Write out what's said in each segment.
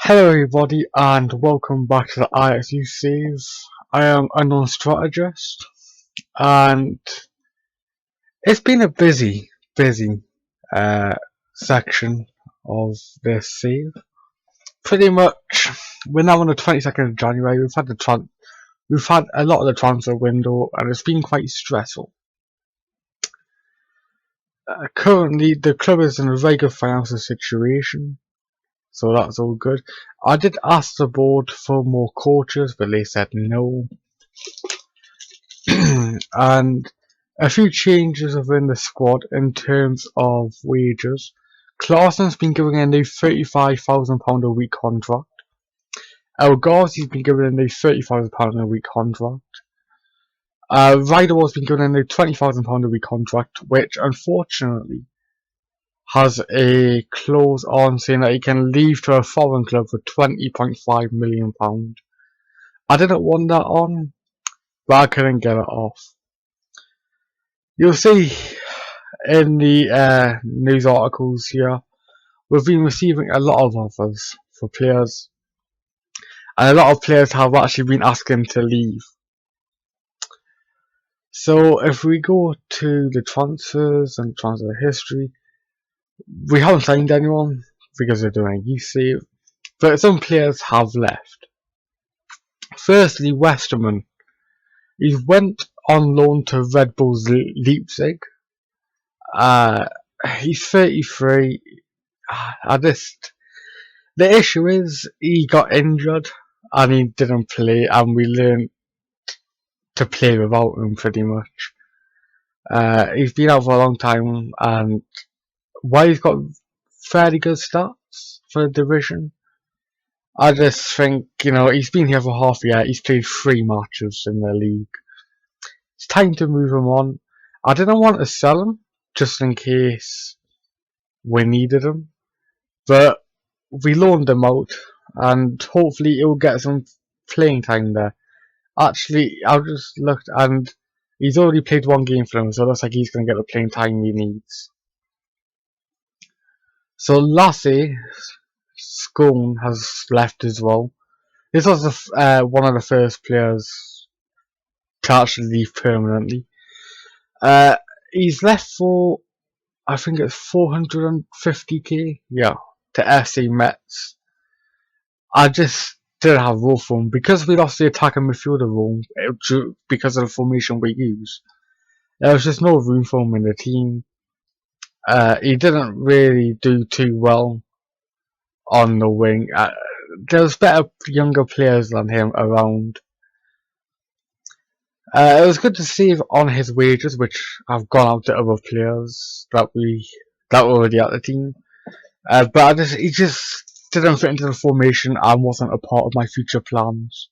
Hello everybody and welcome back to the Ajax Youth Save. I am Unknown Strategist and it's been a busy section of this save. Pretty much we're now on the 22nd of January. We've had a lot of the transfer window and it's been quite stressful. Currently the club is in a very good financial situation. So that's all good. I did ask the board for more coaches, but they said no. And a few changes within the squad in terms of wages. Claessen's been given a new £35,000 a week contract. El Ghazi's been given a new £30,000 a week contract. Ryder has been given a new £20,000 a week contract, which unfortunately has a clause on saying that he can leave to a foreign club for £20.5 million. I didn't want that on, but I couldn't get it off. You'll see in the news articles here, we've been receiving a lot of offers for players, and a lot of players have actually been asking to leave. So if we go to the transfers and transfer history, we haven't signed anyone because we're doing a youth save, but some players have left. Firstly, Westerman. He went on loan to Red Bull's Leipzig. He's 33. The issue is he got injured and he didn't play, and we learned to play without him pretty much. He's been out for a long time, and while he's got fairly good stats for the division, I just think, he's been here for half a year. He's played 3 matches in the league. It's time to move him on. I didn't want to sell him just in case we needed him, but we loaned him out and hopefully he'll get some playing time there. Actually, I just looked and he's already played 1 game for him, so it looks like he's going to get the playing time he needs. So Lassie Scone has left as well. This was one of the first players to actually leave permanently. He's left for, I think it's 450k, yeah, to FC Metz. I just didn't have room for him because we lost the attacker midfielder role because of the formation we use. There was just no room for him in the team. He didn't really do too well on the wing. There's better younger players than him around. It was good to save on his wages, which have gone out to other players that were already at the team. But he just didn't fit into the formation and wasn't a part of my future plans.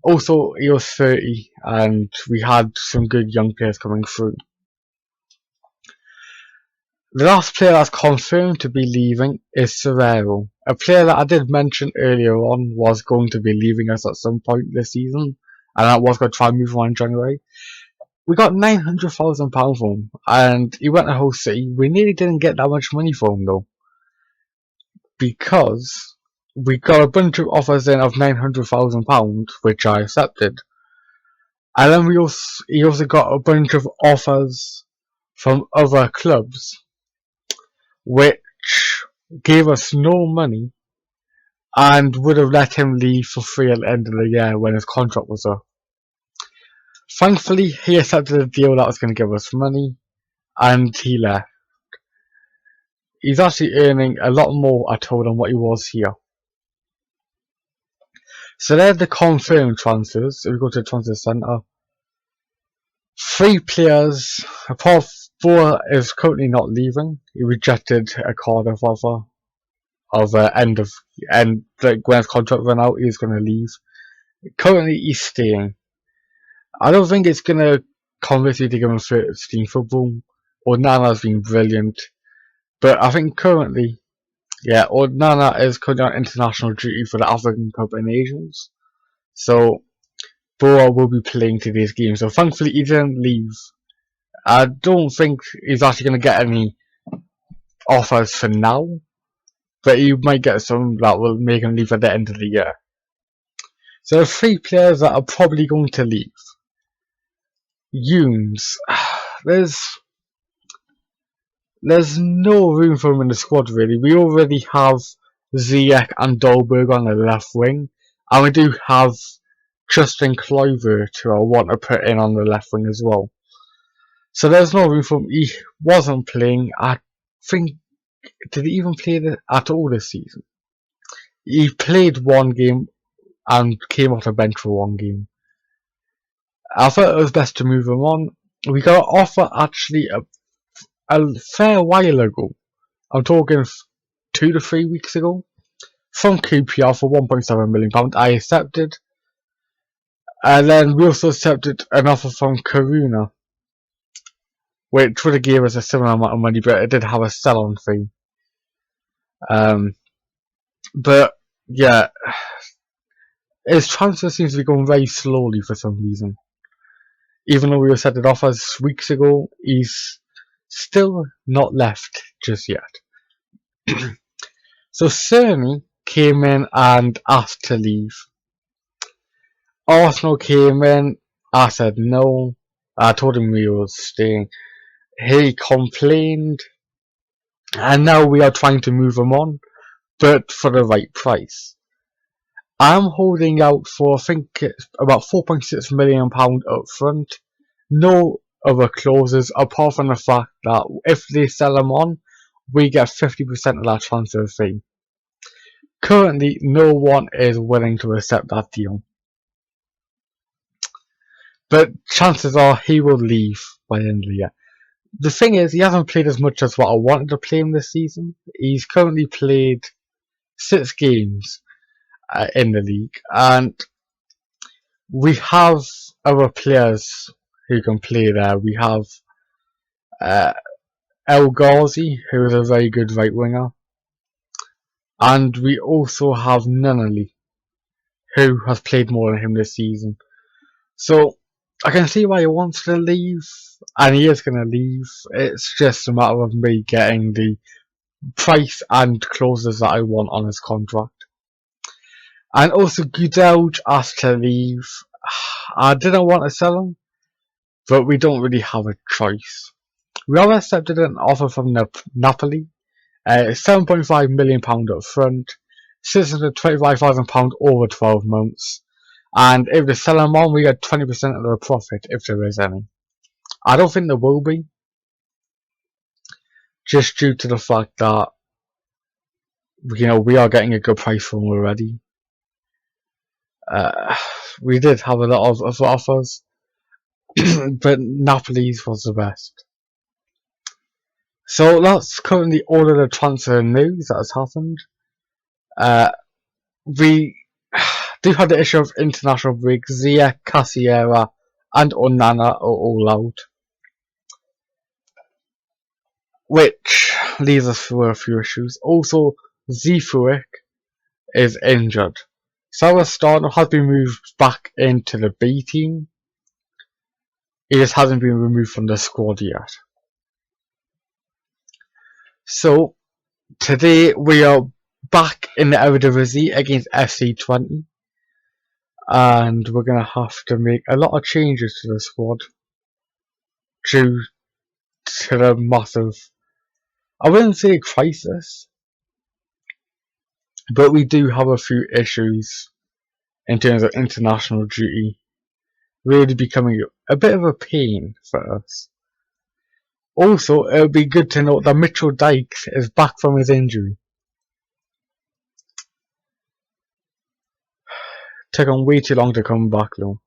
Also, he was 30 and we had some good young players coming through. The last player that's confirmed to be leaving is Serrero, a player that I did mention earlier on was going to be leaving us at some point this season, and I was going to try and move on in January. We got £900,000 for him, and he went to Hull City. We nearly didn't get that much money for him though, because we got a bunch of offers in of £900,000, which I accepted, and then he also got a bunch of offers from other clubs, which gave us no money and would have let him leave for free at the end of the year when his contract was up. Thankfully, he accepted a deal that was going to give us money and he left. He's actually earning a lot more at home than what he was here. So they're the confirmed transfers. If we go to the transfer centre, 3 players, apart from Boa is currently not leaving. He rejected a Cardiff offer of when his contract ran out, he's going to leave. Currently, he's staying. I don't think it's going to convince you to give him 13 football. Onana's been brilliant, but I think currently, yeah, Onana is currently on international duty for the African Cup and Asians. So Boa will be playing today's game. So thankfully, he didn't leave. I don't think he's actually going to get any offers for now, but he might get some that will make him leave at the end of the year. So the 3 players that are probably going to leave. Younes. There's no room for him in the squad really. We already have Ziyech and Dolberg on the left wing, and we do have Justin Kluivert who I want to put in on the left wing as well. So there's no room for him. He wasn't playing. I think, did he even play at all this season? He played 1 game and came off the bench for 1 game. I thought it was best to move him on. We got an offer actually a fair while ago. I'm talking 2 to 3 weeks ago from QPR for £1.7 million. I accepted. And then we also accepted an offer from Karuna, which would have gave us a similar amount of money, but it did have a sell-on fee. But yeah, his transfer seems to be going very slowly for some reason. Even though we were set it off as weeks ago, he's still not left just yet. So Cerny came in and asked to leave. Arsenal came in, I said no. I told him we were staying. He complained, and now we are trying to move him on, but for the right price. I'm holding out for, I think it's about £4.6 million up front. No other clauses apart from the fact that if they sell him on, we get 50% of that transfer fee. Currently, no one is willing to accept that deal. But chances are he will leave by the end of the year. The thing is, he hasn't played as much as what I wanted to play him this season. He's currently played 6 games in the league, and we have other players who can play there. We have El Ghazi, who is a very good right winger, and we also have Nunnally, who has played more than him this season. So I can see why he wants to leave, and he is going to leave. It's just a matter of me getting the price and clauses that I want on his contract. And also Gudelj asked to leave. I didn't want to sell him, but we don't really have a choice. We have accepted an offer from Napoli, £7.5 million up front, £625,000 over 12 months, and if they sell him on, we get 20% of the profit if there is any. I don't think there will be, just due to the fact that we are getting a good price for him already. We did have a lot of offers, but Napoli's was the best. So that's currently all of the transfer news that has happened. We do have the issue of international breaks. Ziyech, Cassiera, and Onana are all out, which leaves us with a few issues. Also, Zifuik is injured. Sarah Starner has been moved back into the B team. He just hasn't been removed from the squad yet. So, today we are back in the Eredivisie against FC Twente. And we're going to have to make a lot of changes to the squad due to the massive, I wouldn't say crisis, but we do have a few issues in terms of international duty, really becoming a bit of a pain for us. Also, it would be good to note that Mitchell Dykes is back from his injury. Took him way too long to come back though.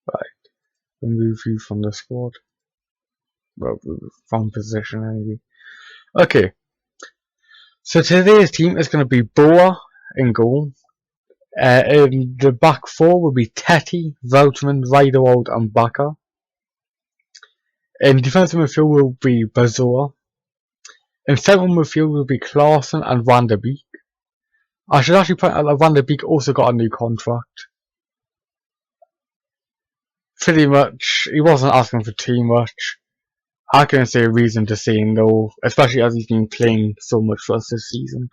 Right, remove you from the squad. Well, from position anyway. Okay, so today's team is going to be Boa in goal. In the back 4 will be Tetty, Veltman, Riederwald and Bakker. In defensive midfield will be Bazoa. In central midfield will be Klaassen and Van der Beek. I should actually point out that Van der Beek also got a new contract. Pretty much, he wasn't asking for too much. I can't say a reason to say no, especially as he's been playing so much for us this season.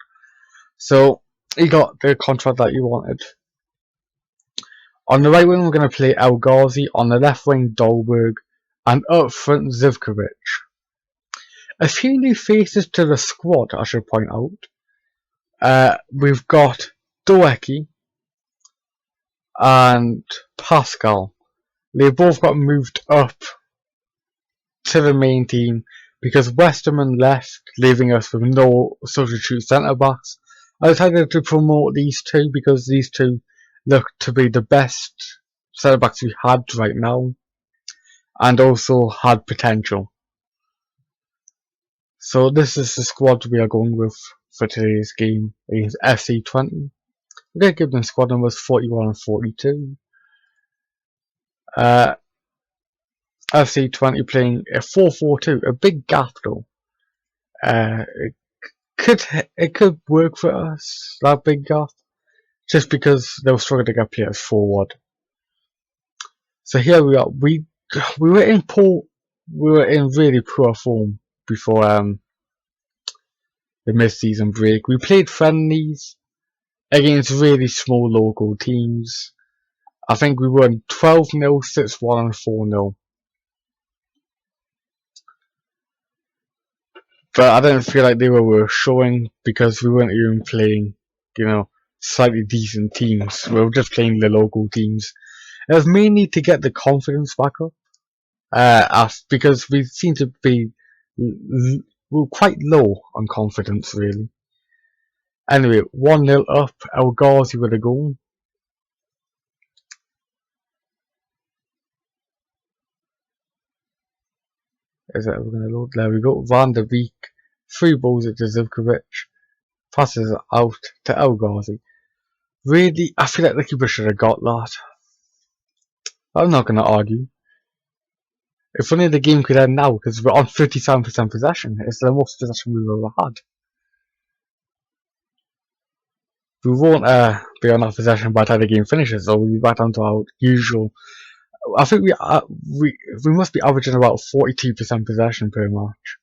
So he got the contract that he wanted. On the right wing, we're going to play El Ghazi. On the left wing, Dolberg. And up front, Zivkovic. A few new faces to the squad, I should point out. We've got Doeki and Pascal. They both got moved up to the main team because Westerman left, leaving us with no substitute centre backs. I decided to promote these two because these two look to be the best centre backs we had right now, and also had potential. So this is the squad we are going with for today's game against FC Twente. We're going to give them squad numbers 41 and 42. FC Twente playing a 4-4-2, a big gap though. It could work for us, that big gap, just because they were struggling to get players forward. So here we are. We were in really poor form before the mid-season break. We played friendlies against really small local teams. I think we won 12-0, 6-1 and 4-0. But I didn't feel like they were showing because we weren't even playing, slightly decent teams. We were just playing the local teams. It was mainly to get the confidence back up, because we seem to be quite low on confidence, really. Anyway, 1-0 up, El Ghazi with a goal. Is it ever going to load? There we go. Van der Beek, 3 balls to Zivkovic, passes it out to El Ghazi. Really, I feel like the keeper should have got that. I'm not going to argue. If only the game could end now, because we're on 57% possession. It's the most possession we've ever had. We won't be on that possession by the time the game finishes, so we'll be back down to our usual. I think we must be averaging about 42% possession per match.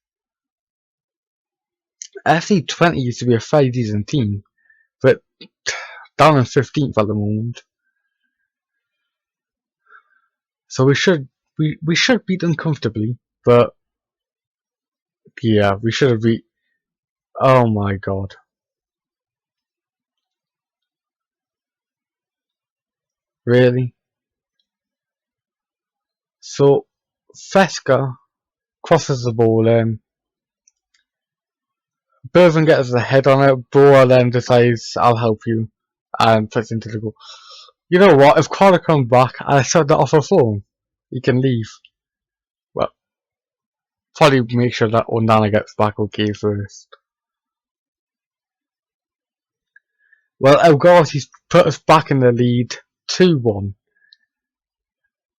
FC Twente used to be a fairly decent team, but down in 15th at the moment. So we should beat them comfortably, but yeah, we should have beat. Oh my god. Really? So Fesca crosses the ball in. Bervin gets the head on it. Boa then decides, I'll help you, and puts into the goal. You know what? If Carter comes back and I set that off a phone, he can leave. Well, probably make sure that Onana gets back okay first. Well, El Ghazi's put us back in the lead, 2-1.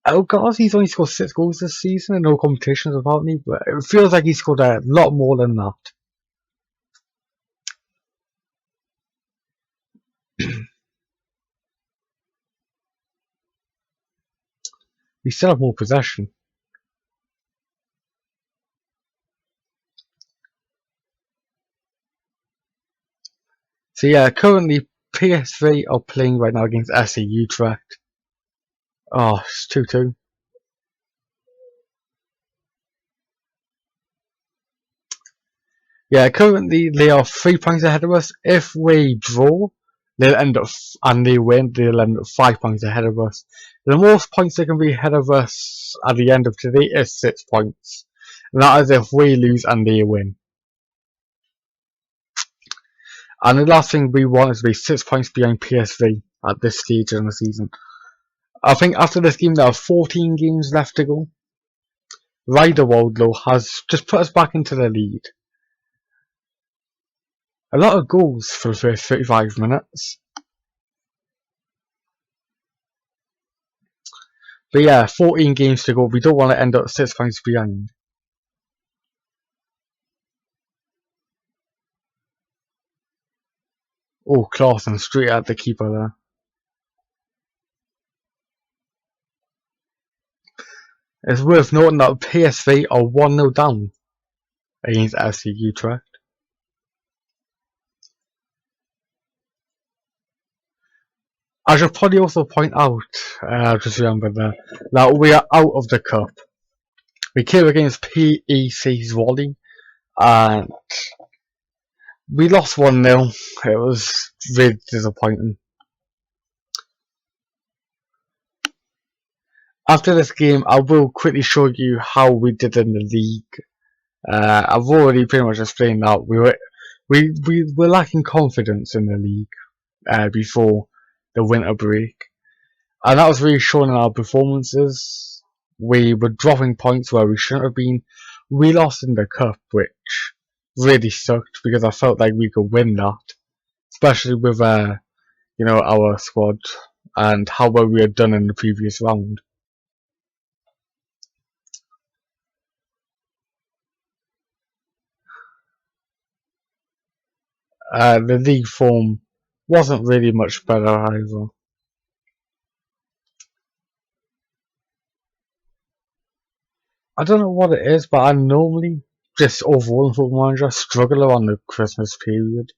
El Ghazi's only scored 6 goals this season in no competitions apparently, but it feels like he scored a lot more than that. We still have more possession. So yeah, currently PSV are playing right now against SC Utrecht. Oh, it's 2-2. Yeah, currently they are 3 points ahead of us. If we draw, they'll end up and they win, they'll end up 5 points ahead of us. The most points they can be ahead of us at the end of today is 6 points. And that is if we lose and they win. And the last thing we want is to be 6 points behind PSV at this stage in the season. I think after this game there are 14 games left to go. Riederwald though has just put us back into the lead. A lot of goals for the first 35 minutes. But yeah, 14 games to go. We don't want to end up 6 points behind. Oh, Clausen straight at the keeper there. It's worth noting that PSV are 1-0 down against FC Utrecht. I should probably also point out, just remember that we are out of the cup. We came against PEC Zwolle and we lost 1-0. It was really disappointing. After this game, I will quickly show you how we did in the league. I've already pretty much explained that we were lacking confidence in the league before the winter break, and that was really shown in our performances. We were dropping points where we shouldn't have been. We lost in the cup, which really sucked because I felt like we could win that, especially with our squad and how well we had done in the previous round. The league form wasn't really much better either. I don't know what it is, but I normally just overall in Football Manager struggle around the Christmas period.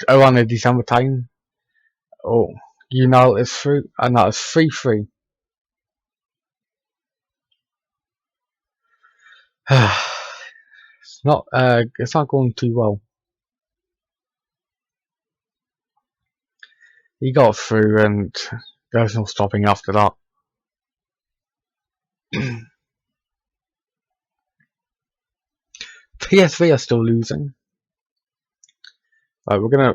Around the December time. Oh, E09 is through, and that is 3-3. It's not going too well. He got through, and there's no stopping after that. PSV are still losing. We're gonna,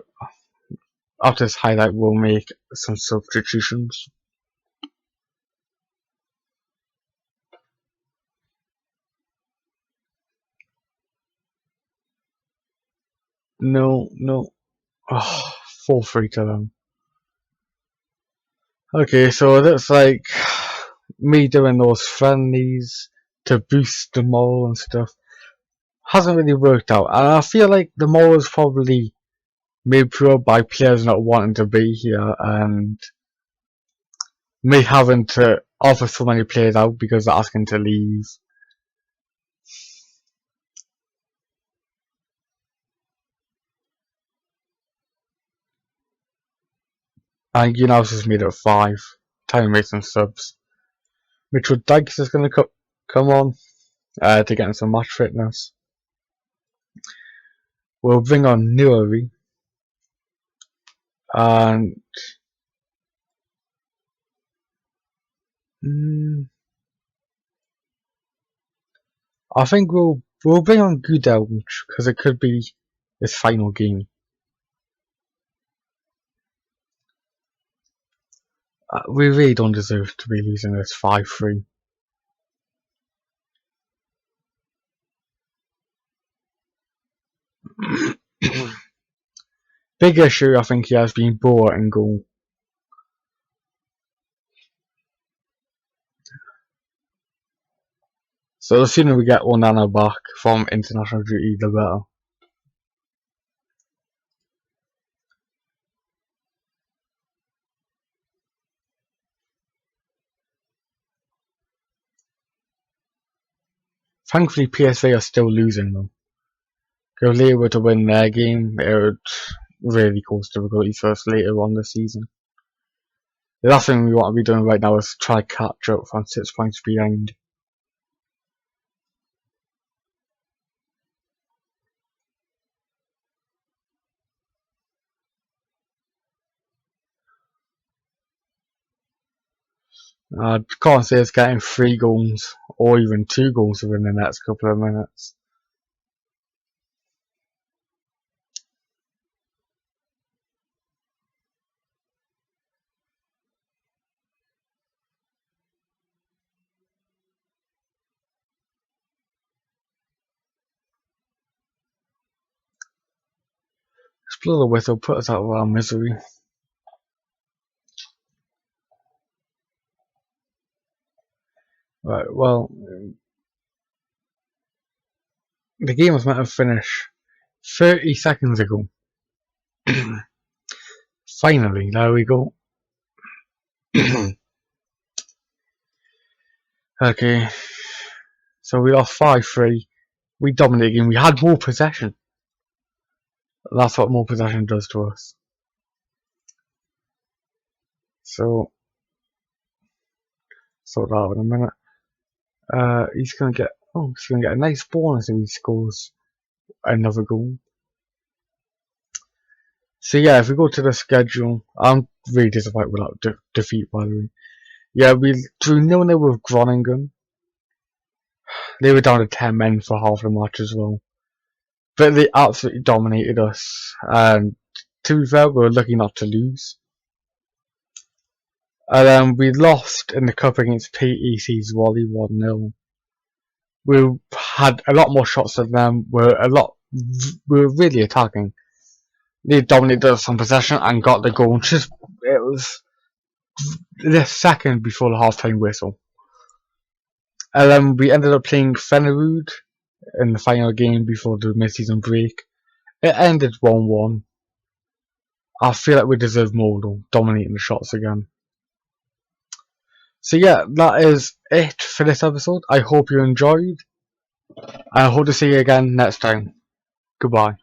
after this highlight, we'll make some substitutions. No. Oh, 4-3 to them. Okay, so it looks like me doing those friendlies to boost the morale and stuff hasn't really worked out. And I feel like the morale is probably made pure by players not wanting to be here and me having to offer so many players out because they're asking to leave. And just made it 5. Time to make some subs. Mitchell Dykes is going to come on to get some match fitness. We'll bring on Newry. And I think we'll bring on Goodell because it could be his final game. We really don't deserve to be losing this 5-3. Big issue I think he has been Boer in goal. So the sooner we get Onana back from international duty, the better. Thankfully PSV are still losing though. If they were to win their game, it would really cause difficulties for us later on this season. The last thing we want to be doing right now is try to catch up from 6 points behind. I can't say it's getting 3 goals or even 2 goals within the next couple of minutes. Just blow the whistle, put us out of our misery. Right, well, the game was meant to finish 30 seconds ago. Finally, there we go. Okay, so we lost 5-3. We dominated the game. We had more possession. That's what more possession does to us. So, sort that out in a minute. He's gonna get a nice bonus if he scores another goal. So yeah, if we go to the schedule, I'm really disappointed with that defeat, by the way. Yeah, we drew 0-0 with Groningen. They were down to 10 men for half the match as well. But they absolutely dominated us. And to be fair, we were lucky not to lose. And then we lost in the cup against PEC's Wally 1-0. We had a lot more shots than them. We were really attacking. They dominated us on possession and got the goal. It was the second before the half-time whistle. And then we ended up playing Fenerud in the final game before the mid-season break. It ended 1-1. I feel like we deserve more though, dominating the shots again. So yeah, that is it for this episode. I hope you enjoyed. I hope to see you again next time. Goodbye.